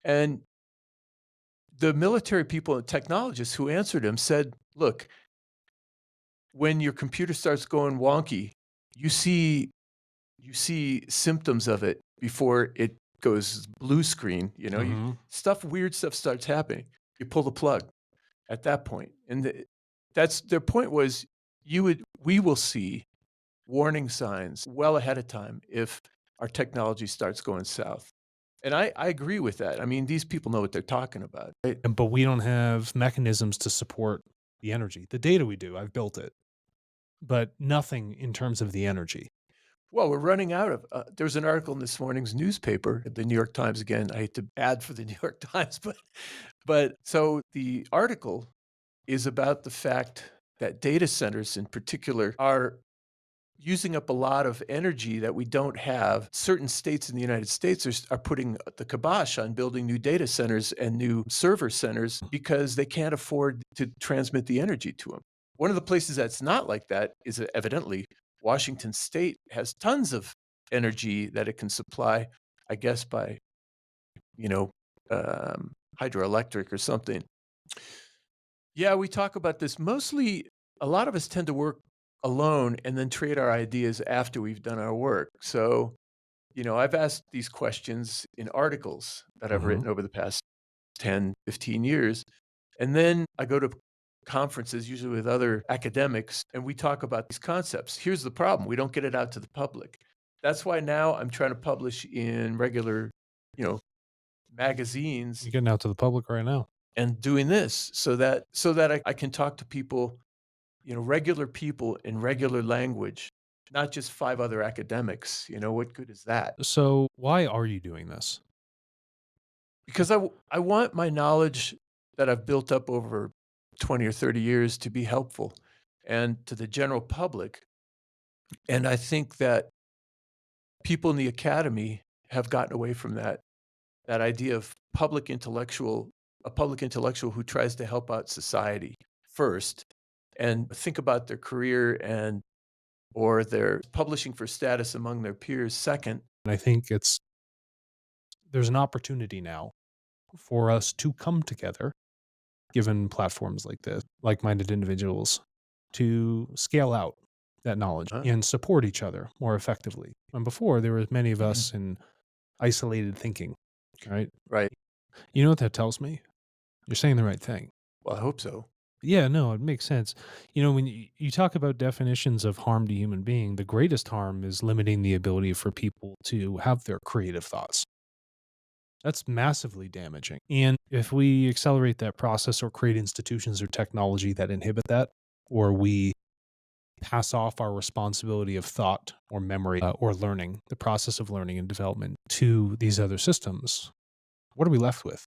And the military people and technologists who answered him said, "Look, when your computer starts going wonky, you see you see symptoms of it before it goes blue screen, you know, you Hmm. stuff weird stuff starts happening. You pull the plug at that point." And that's their point was we will see warning signs well ahead of time if our technology starts going south. And I agree with that. I mean, these people know what they're talking about, right? But we don't have mechanisms to support the energy. The data we do, I've built it, but nothing in terms of the energy. Well, we're running out of there's an article in this morning's newspaper, the New York Times again. I hate to add for the New York Times, but so the article is about the fact that data centers in particular are using up a lot of energy that we don't have. Certain states in the United States are putting the kibosh on building new data centers and new server centers because they can't afford to transmit the energy to them. One of the places that's not like that is evidently Washington State has tons of energy that it can supply, I guess, by, you know, hydroelectric or something. Yeah, we talk about this mostly. A lot of us tend to work alone and then trade our ideas after we've done our work. So, I've asked these questions in articles that I've Hmm. written over the past 10, 15 years. And then I go to conferences, usually with other academics, and we talk about these concepts. Here's the problem: we don't get it out to the public. That's why now I'm trying to publish in regular, you know, magazines You're getting out to the public right now. and doing this so that I can talk to people, regular people in regular language, not just 5 other academics. What good is that? So, why are you doing this? Because I want my knowledge that I've built up over 20 or 30 years to be helpful and to the general public. And I think that people in the academy have gotten away from that idea of a public intellectual who tries to help out society first and think about their career and or their publishing for status among their peers second. And I think there's an opportunity now for us to come together, given platforms like this, like-minded individuals, to scale out that knowledge Huh? and support each other more effectively. And before, there was many of Mhm. us in isolated thinking, right? Right. You know what that tells me? You're saying the right thing. Well, I hope so. Yeah, no, it makes sense. When you talk about definitions of harm to human being, the greatest harm is limiting the ability for people to have their creative thoughts. That's massively damaging. And if we accelerate that process or create institutions or technology that inhibit that, or we pass off our responsibility of thought or memory or learning, the process of learning and development to these other systems, what are we left with?